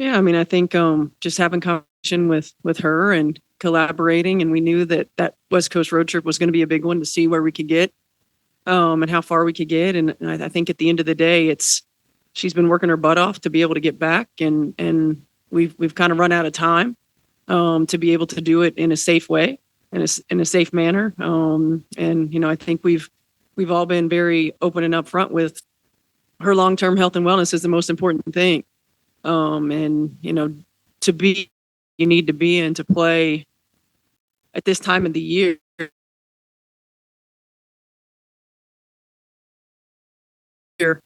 Yeah, I mean, I think just having conversation with her and collaborating, and we knew that that West Coast road trip was going to be a big one to see where we could get and how far we could get. And I think at the end of the day, it's she's been working her butt off to be able to get back, and we've kind of run out of time to be able to do it in a safe way, in a safe manner. And I think we've all been very open and upfront with her long term health and wellness is the most important thing. And to be you need to be in to play at this time of the year. An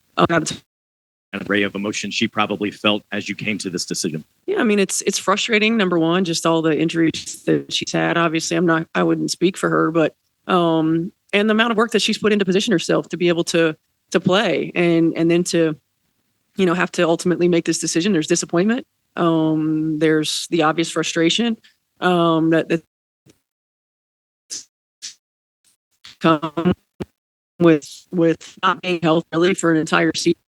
array of emotions she probably felt as you came to this decision. Yeah, I mean it's frustrating. Number one, just all the injuries that she's had. Obviously, I wouldn't speak for her, but and the amount of work that she's put in to position herself to be able to play, and then to have to ultimately make this decision. There's disappointment. There's the obvious frustration that come with not being healthy really for an entire season.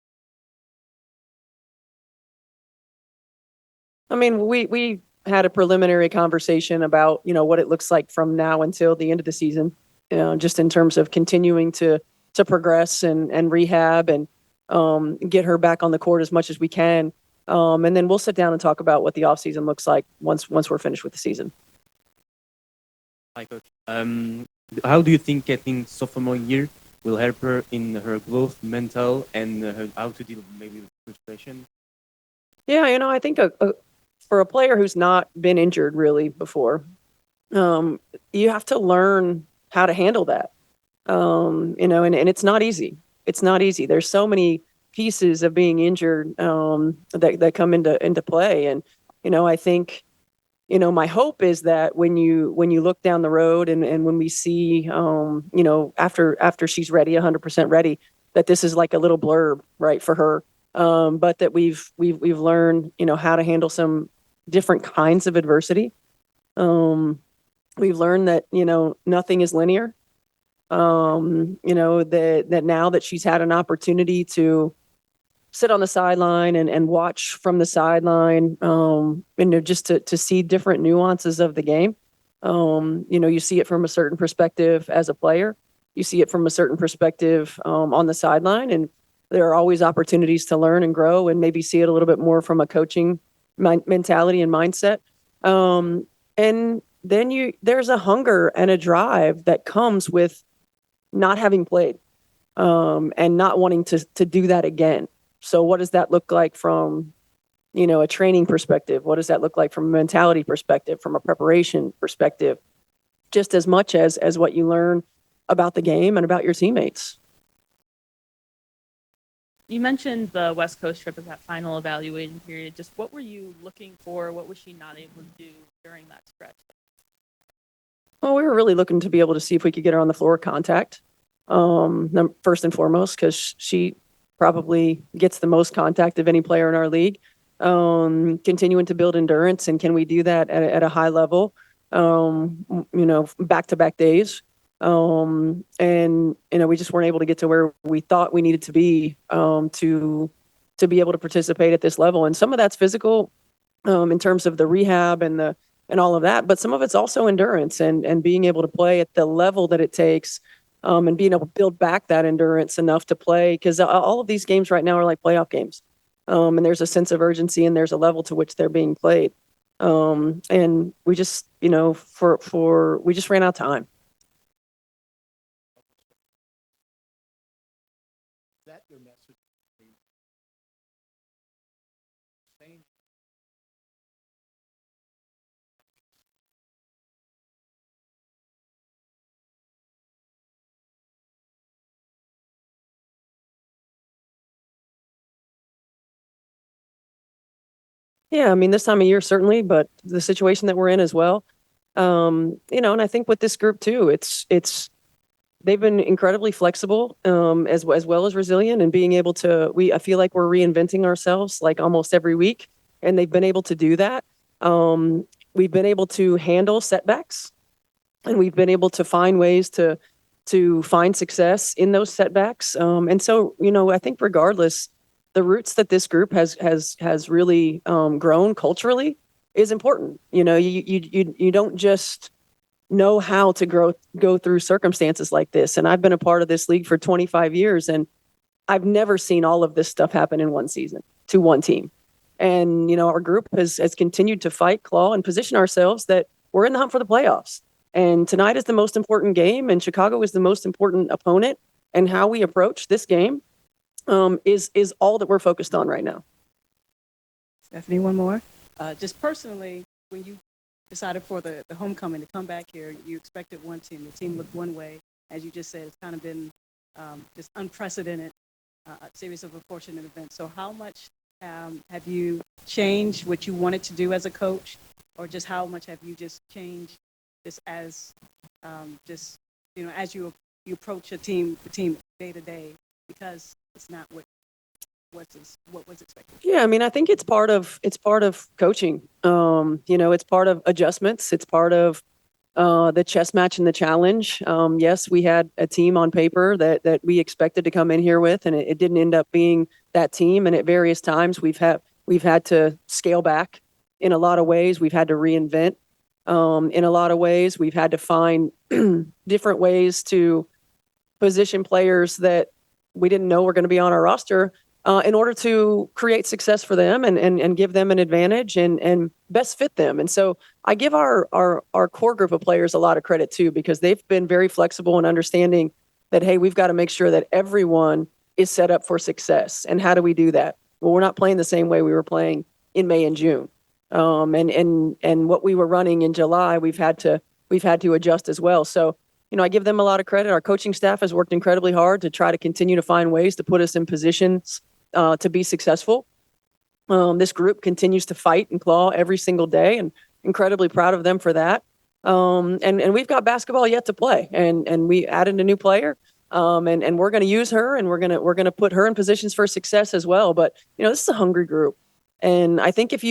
I mean, we had a preliminary conversation about what it looks like from now until the end of the season, just in terms of continuing to progress and rehab and get her back on the court as much as we can, and then we'll sit down and talk about what the off season looks like once we're finished with the season. Hi, Coach. How do you think getting sophomore year will help her in her growth, mental, and how to deal maybe with frustration? Yeah, I think for a player who's not been injured really before, you have to learn how to handle that. And it's not easy. It's not easy. There's so many pieces of being injured that come into play, and I think my hope is that when you look down the road and when we see after she's ready, 100% ready, that this is like a little blurb, right, for her. But that we've learned how to handle some different kinds of adversity. We've learned that nothing is linear. That now that she's had an opportunity to sit on the sideline and watch from the sideline, just to see different nuances of the game. You see it from a certain perspective as a player. You see it from a certain perspective on the sideline, and there are always opportunities to learn and grow and maybe see it a little bit more from a coaching mentality and mindset. And then there's a hunger and a drive that comes with not having played and not wanting to do that again. So what does that look like from, a training perspective? What does that look like from a mentality perspective, from a preparation perspective, just as much as what you learn about the game and about your teammates? You mentioned the West Coast trip as that final evaluating period. Just what were you looking for? What was she not able to do during that stretch? Well, we were really looking to be able to see if we could get her on the floor contact, first and foremost, because she probably gets the most contact of any player in our league. Continuing to build endurance, and can we do that at a high level, back-to-back days? And we just weren't able to get to where we thought we needed to be to be able to participate at this level. And some of that's physical in terms of the rehab and all of that, but some of it's also endurance and being able to play at the level that it takes, and being able to build back that endurance enough to play, because all of these games right now are like playoff games, and there's a sense of urgency and there's a level to which they're being played, and we just we just ran out of time. That your message? Yeah, I mean, this time of year, certainly, but the situation that we're in as well. And I think with this group too, it's they've been incredibly flexible, as well as resilient, and being able to. I feel like we're reinventing ourselves like almost every week, and they've been able to do that. We've been able to handle setbacks, and we've been able to find ways to find success in those setbacks. And so, I think regardless, the roots that this group has really grown culturally is important. You don't just know how to go through circumstances like this. And I've been a part of this league for 25 years, and I've never seen all of this stuff happen in one season to one team. And our group has continued to fight, claw, and position ourselves that we're in the hunt for the playoffs. And tonight is the most important game, and Chicago is the most important opponent. And how we approach this game is all that we're focused on right now. Stephanie, one more. Just personally, when you decided for the homecoming to come back here, you expected one team. The team looked one way. As you just said, it's kind of been just unprecedented series of unfortunate events. So how much have you changed what you wanted to do as a coach, or just how much have you just changed just as as you approach the team day to day, because it's not what was expected? Yeah, I mean, I think it's part of coaching. It's part of adjustments. It's part of the chess match and the challenge. Yes, we had a team on paper that we expected to come in here with, and it didn't end up being that team. And at various times, we've had to scale back in a lot of ways. We've had to reinvent in a lot of ways. We've had to find different ways to position players that we didn't know were going to be on our roster in order to create success for them and give them an advantage and best fit them. And so I give our core group of players a lot of credit too, because they've been very flexible in understanding that, hey, we've got to make sure that everyone is set up for success. And how do we do that? Well, we're not playing the same way we were playing in May and June. And what we were running in July, we've had to adjust as well. So, I give them a lot of credit. Our coaching staff has worked incredibly hard to try to continue to find ways to put us in positions to be successful. This group continues to fight and claw every single day, and incredibly proud of them for that. And we've got basketball yet to play, and we added a new player, and we're going to use her, and we're going to put her in positions for success as well. But this is a hungry group, and I think if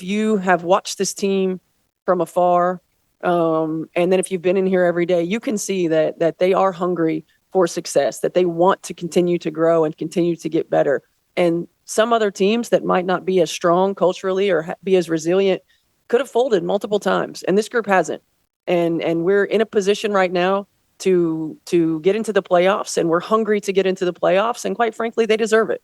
you have watched this team from afar, and then if you've been in here every day, you can see that they are hungry for success, that they want to continue to grow and continue to get better. And some other teams that might not be as strong culturally or be as resilient could have folded multiple times, and this group hasn't. And we're in a position right now to get into the playoffs, and we're hungry to get into the playoffs. And quite frankly, they deserve it.